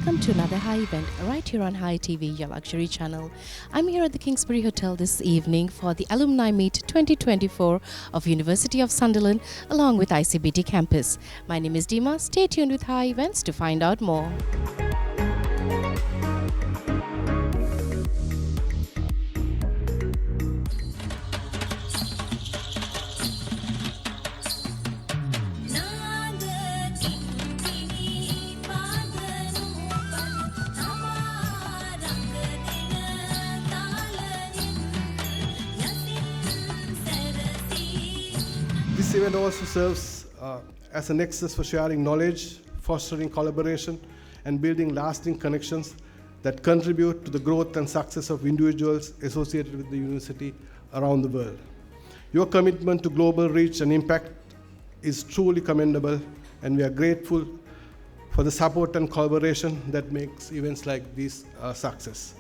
welcome to another Hi event right here on Hi TV, your luxury channel. I'm here at the Kingsbury Hotel this evening for the Alumni Meet 2024 of University of Sunderland along with ICBT campus. My name is Dima. Stay tuned with Hi Events to find out more. This event also serves as a nexus for sharing knowledge, fostering collaboration, and building lasting connections that contribute to the growth and success of individuals associated with the university around the world. Your commitment to global reach and impact is truly commendable, and we are grateful for the support and collaboration that makes events like these a success.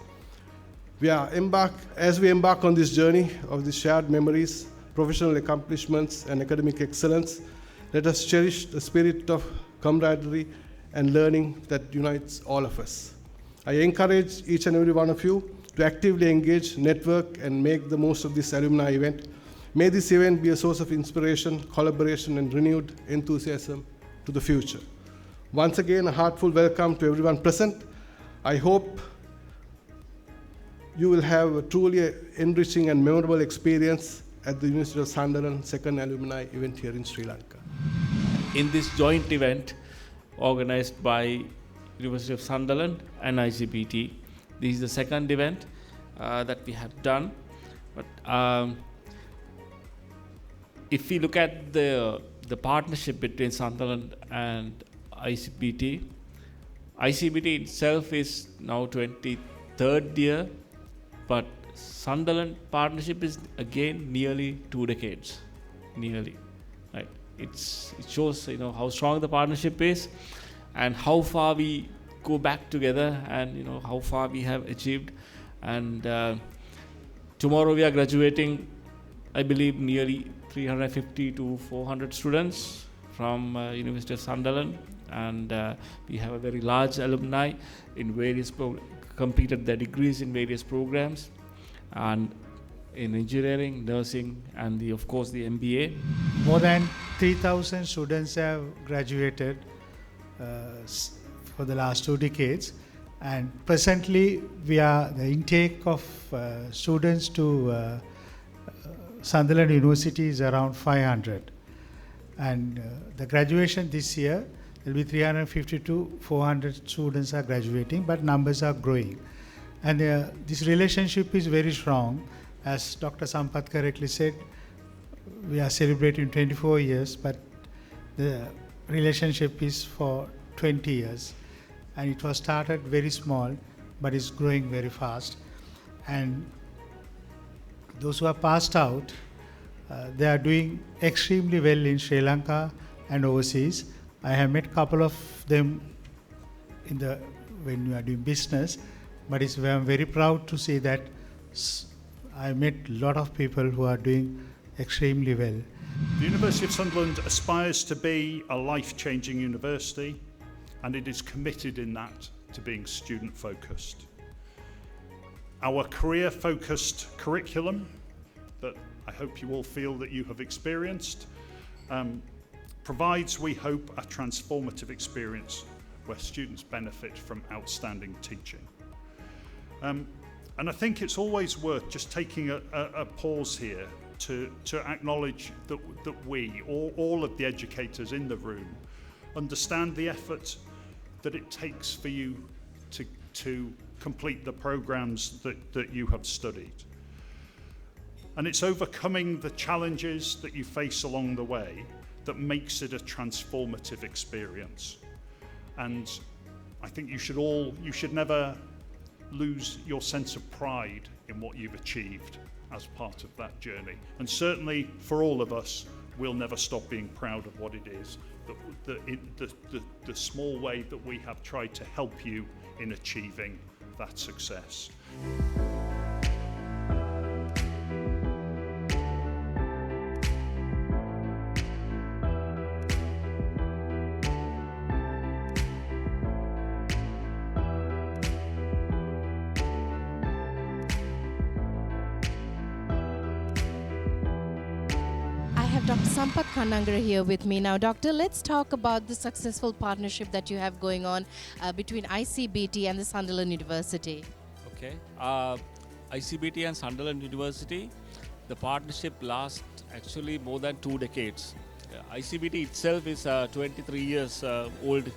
As we embark on this journey of the shared memories, professional accomplishments, and academic excellence, let us cherish the spirit of camaraderie and learning that unites all of us. I encourage each and every one of you to actively engage, network, and make the most of this alumni event. May this event be a source of inspiration, collaboration, and renewed enthusiasm to the future. Once again, a heartfelt welcome to everyone present. I hope you will have a truly enriching and memorable experience at the University of Sunderland second alumni event here in Sri Lanka. In this joint event organized by University of Sunderland and ICBT, this is the second event that we have done. But if we look at the partnership between Sunderland and ICBT itself is now 23rd year, but Sunderland partnership is again nearly 2 decades, right? It shows how strong the partnership is, and how far we go back together, and how far we have achieved. And tomorrow we are graduating, I believe, nearly 350 to 400 students from University of Sunderland, and we have a very large alumni in various completed their degrees in various programs, and in engineering, nursing, and of course the MBA. More than 3,000 students have graduated for the last 2 decades, and presently the intake of students to Sunderland University is around 500, and the graduation this year will be 350 to 400 students are graduating, but numbers are growing. And this relationship is very strong. As Dr. Samat correctly said, we are celebrating 24 years, but the relationship is for 20 years. And it was started very small, but it's growing very fast. And those who are passed out, they are doing extremely well in Sri Lanka and overseas. I have met a couple of them when we are doing business, but I'm very proud to say that I met a lot of people who are doing extremely well. The University of Sunderland aspires to be a life-changing university, and it is committed in that to being student-focused. Our career-focused curriculum, that I hope you all feel that you have experienced, provides, we hope, a transformative experience where students benefit from outstanding teaching. And I think it's always worth just taking a pause here to acknowledge that we, all of the educators in the room, understand the effort that it takes for you to complete the programs that you have studied. And it's overcoming the challenges that you face along the way that makes it a transformative experience. And I think you should never lose your sense of pride in what you've achieved as part of that journey. And certainly for all of us, we'll never stop being proud of what it is, the small way that we have tried to help you in achieving that success. Dr. Samat Kanangra here with me. Now, Doctor, let's talk about the successful partnership that you have going on between ICBT and the Sunderland University. Okay. ICBT and Sunderland University, the partnership lasts actually more than 2 decades. ICBT itself is a 23 years old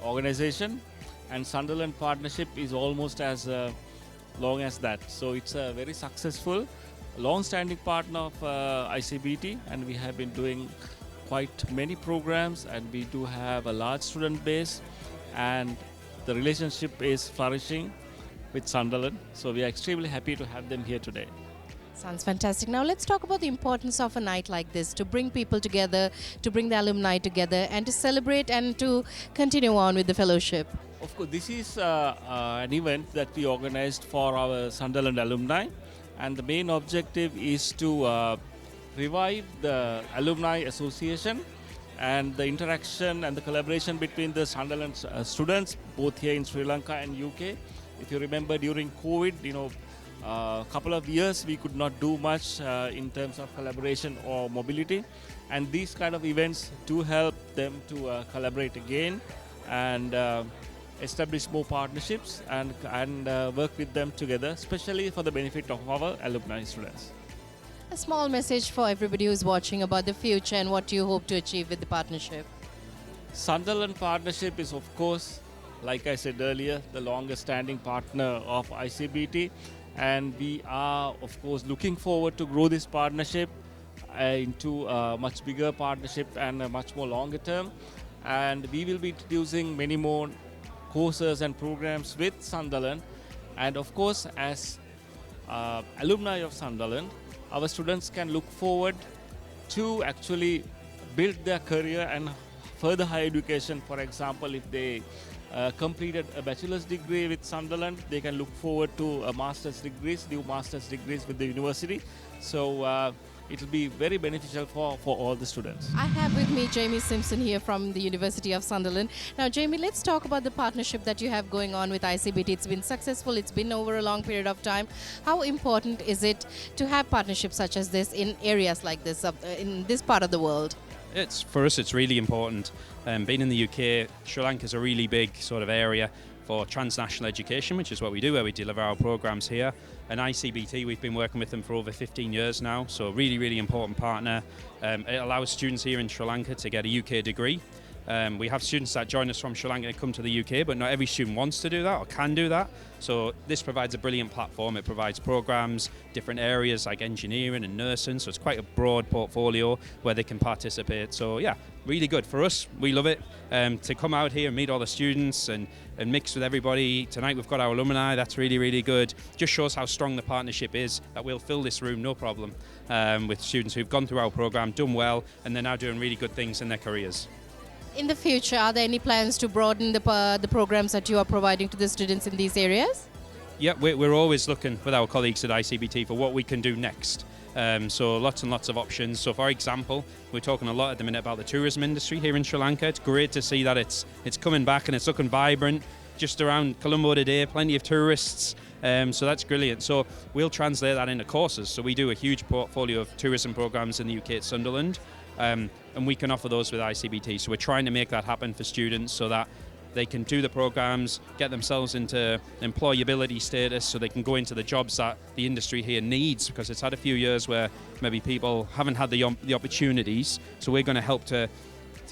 organization, and Sunderland partnership is almost as long as that. So it's a very successful, long-standing partner of ICBT, and we have been doing quite many programs, and we do have a large student base, and the relationship is flourishing with Sunderland. So we are extremely happy to have them here today. Sounds fantastic. Now let's talk about the importance of a night like this to bring people together, to bring the alumni together, and to celebrate and to continue on with the fellowship. Of course, this is an event that we organized for our Sunderland alumni, and the main objective is to revive the Alumni Association and the interaction and the collaboration between the Sunderland students, both here in Sri Lanka and UK. If you remember, during COVID, a couple of years we could not do much in terms of collaboration or mobility, and these kind of events do help them to collaborate again and establish more partnerships and work with them together, especially for the benefit of our alumni students. A small message for everybody who's watching about the future and what you hope to achieve with the partnership. Sunderland partnership is, of course, like I said earlier, the longest standing partner of ICBT, and we are, of course, looking forward to grow this partnership into a much bigger partnership and a much more longer term. And we will be introducing many more courses and programs with Sunderland. And of course, as alumni of Sunderland, our students can look forward to actually build their career and further higher education. For example, if they completed a bachelor's degree with Sunderland, they can look forward to a master's degrees, new master's degrees with the university. So it will be very beneficial for all the students. I have with me Jamie Simpson here from the University of Sunderland. Now, Jamie, let's talk about the partnership that you have going on with ICBT. It's been successful. It's been over a long period of time. How important is it to have partnerships such as this in areas like this, in this part of the world? For us, it's really important. Being in the UK, Sri Lanka is a really big sort of area for transnational education, which is what we do, where we deliver our programs here. And ICBT, we've been working with them for over 15 years now, so a really, really important partner. It allows students here in Sri Lanka to get a UK degree. We have students that join us from Sri Lanka and come to the UK, but not every student wants to do that or can do that. So this provides a brilliant platform. It provides programs, different areas like engineering and nursing. So it's quite a broad portfolio where they can participate. So yeah, really good. For us, we love it. To come out here and meet all the students and mix with everybody. Tonight we've got our alumni. That's really, really good. Just shows how strong the partnership is, that we'll fill this room, no problem, with students who've gone through our program, done well, and they're now doing really good things in their careers. In the future, are there any plans to broaden the programs that you are providing to the students in these areas? Yeah, we're always looking with our colleagues at ICBT for what we can do next. So lots and lots of options. So for example, we're talking a lot at the minute about the tourism industry here in Sri Lanka. It's great to see that it's coming back and it's looking vibrant. Just around Colombo today, plenty of tourists. So that's brilliant. So we'll translate that into courses. So we do a huge portfolio of tourism programs in the UK at Sunderland. And we can offer those with ICBT. So we're trying to make that happen for students so that they can do the programs, get themselves into employability status so they can go into the jobs that the industry here needs, because it's had a few years where maybe people haven't had the opportunities. So we're going to help to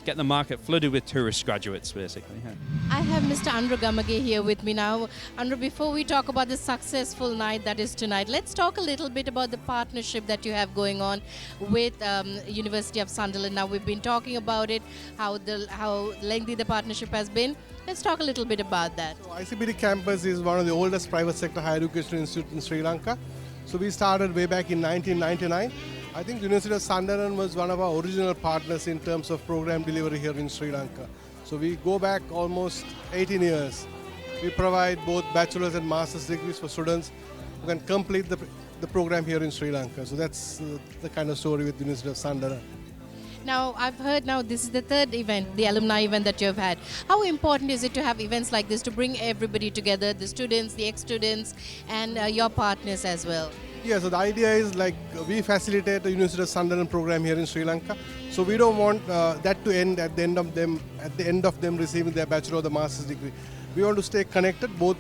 get the market flooded with tourist graduates, basically. Yeah. I have Mr. Andra Gamage here with me now. Andra, before we talk about the successful night that is tonight, let's talk a little bit about the partnership that you have going on with University of Sunderland. Now, we've been talking about it, how lengthy the partnership has been. Let's talk a little bit about that. So ICBT campus is one of the oldest private sector higher education institutes in Sri Lanka. So we started way back in 1999. I think University of Sunderland was one of our original partners in terms of program delivery here in Sri Lanka. So we go back almost 18 years. We provide both bachelor's and master's degrees for students who can complete the program here in Sri Lanka. So that's the kind of story with University of Sunderland. Now, I've heard now this is the third event, the alumni event that you've had. How important is it to have events like this to bring everybody together, the students, the ex-students, and your partners as well? Yeah, so the idea is like we facilitate the University of Sunderland program here in Sri Lanka. So we don't want that to end at the end of them receiving their bachelor or the master's degree. We want to stay connected both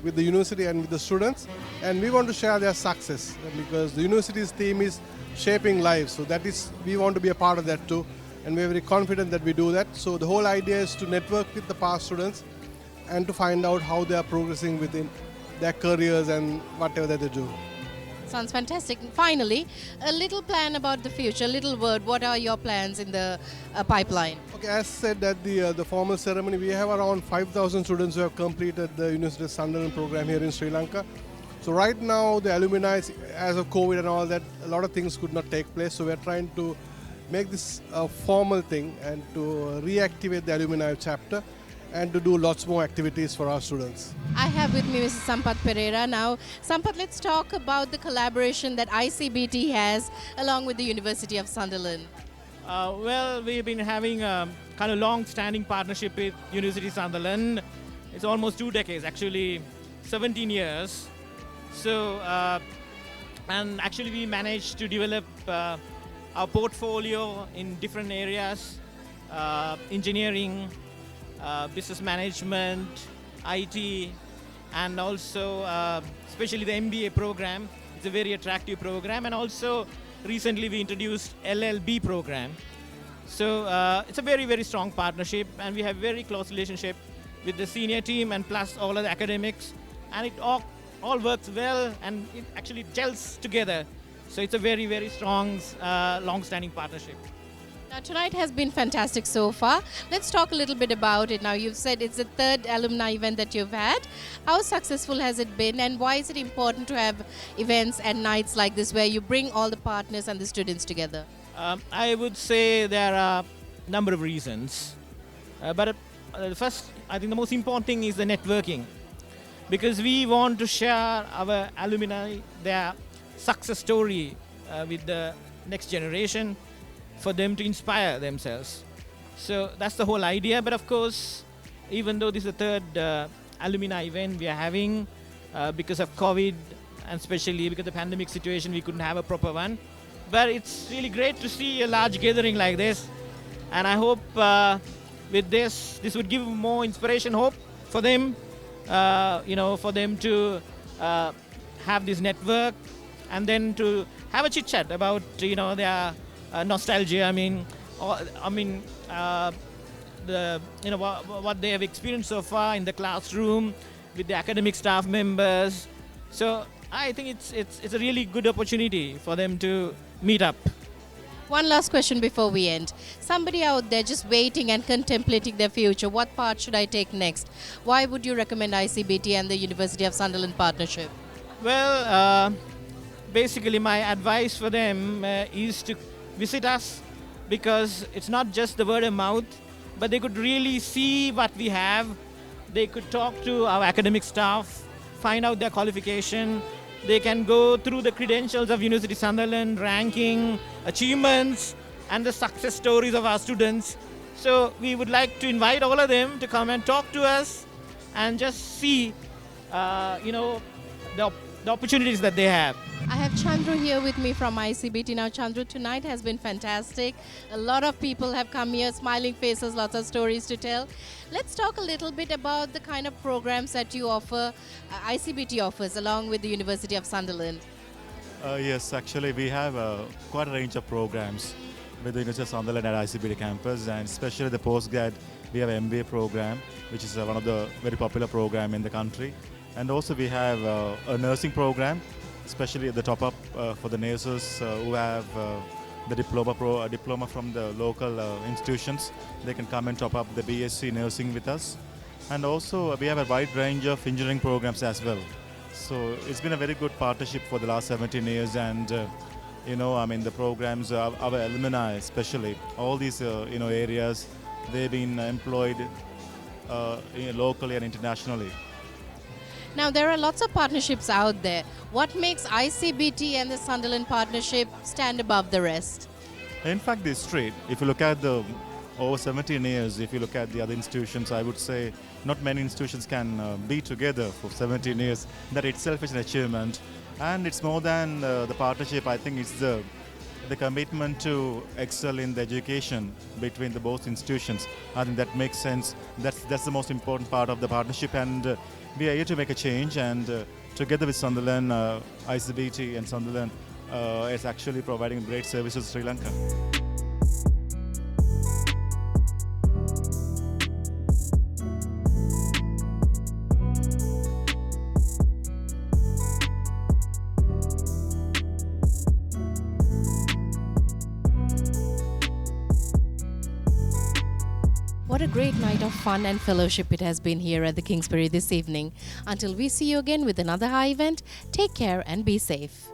with the university and with the students, and we want to share their success because the university's theme is shaping lives. So that is, we want to be a part of that too, and we're very confident that we do that. So the whole idea is to network with the past students and to find out how they are progressing within their careers and whatever that they do. Sounds fantastic. Finally, a little plan about the future, a little word. What are your plans in the pipeline? Okay, as said at the formal ceremony, we have around 5,000 students who have completed the University of Sunderland program here in Sri Lanka. So right now, the alumni, as of COVID and all that, a lot of things could not take place. So we are trying to make this a formal thing and to reactivate the alumni chapter and to do lots more activities for our students. I have with me Mrs. Samat Pereira. Now, Samat, let's talk about the collaboration that ICBT has along with the University of Sunderland. Well, we've been having a kind of long-standing partnership with University of Sunderland. It's almost 2 decades, actually 17 years. So, and actually we managed to develop our portfolio in different areas, engineering, business management, IT, and also especially the MBA program. It's a very attractive program, and also recently we introduced LLB program. So it's a very, very strong partnership, and we have very close relationship with the senior team and plus all of the academics, and it all works well, and it actually gels together. So it's a very, very strong, long-standing partnership. Now, tonight has been fantastic so far. Let's talk a little bit about it. Now, you've said it's the 3rd alumni event that you've had. How successful has it been, and why is it important to have events and nights like this where you bring all the partners and the students together? I would say there are a number of reasons. But first, I think the most important thing is the networking. Because we want to share our alumni, their success story with the next generation, for them to inspire themselves. So that's the whole idea. But of course, even though this is the 3rd alumni event we are having, because of COVID, and especially because of the pandemic situation, we couldn't have a proper one. But it's really great to see a large gathering like this. And I hope with this would give more inspiration, hope for them, for them to have this network, and then to have a chit chat about, their nostalgia. What they have experienced so far in the classroom with the academic staff members. So I think it's a really good opportunity for them to meet up. One last question before we end. Somebody out there just waiting and contemplating their future, what path should I take next? Why would you recommend ICBT and the University of Sunderland partnership? Well, basically my advice for them is to visit us, because it's not just the word of mouth, but they could really see what we have. They could talk to our academic staff, find out their qualification. They can go through the credentials of University of Sunderland, ranking, achievements, and the success stories of our students. So we would like to invite all of them to come and talk to us and just see, the opportunities that they have. I have Chandra here with me from ICBT. Now, Chandra, tonight has been fantastic. A lot of people have come here, smiling faces, lots of stories to tell. Let's talk a little bit about the kind of programs that you offer, ICBT offers, along with the University of Sunderland. Yes, actually we have quite a range of programs with the University of Sunderland at ICBT campus, and especially the postgrad, we have an MBA program, which is one of the very popular program in the country. And also we have a nursing program, especially the top-up for the nurses who have the diploma from the local institutions. They can come and top up the BSc nursing with us. And also we have a wide range of engineering programs as well. So it's been a very good partnership for the last 17 years, and the programs, our alumni especially, all these areas, they've been employed locally and internationally. Now, there are lots of partnerships out there. What makes ICBT and the Sunderland partnership stand above the rest? In fact, this street, if you look at the over 17 years, if you look at the other institutions, I would say not many institutions can be together for 17 years. That itself is an achievement. And it's more than the partnership. I think it's the commitment to excel in the education between the both institutions. I think that makes sense. That's the most important part of the partnership, and we are here to make a change. And together with Sunderland, ICBT and Sunderland is actually providing great services to Sri Lanka. What a great night of fun and fellowship it has been here at the Kingsbury this evening. Until we see you again with another high event, take care and be safe.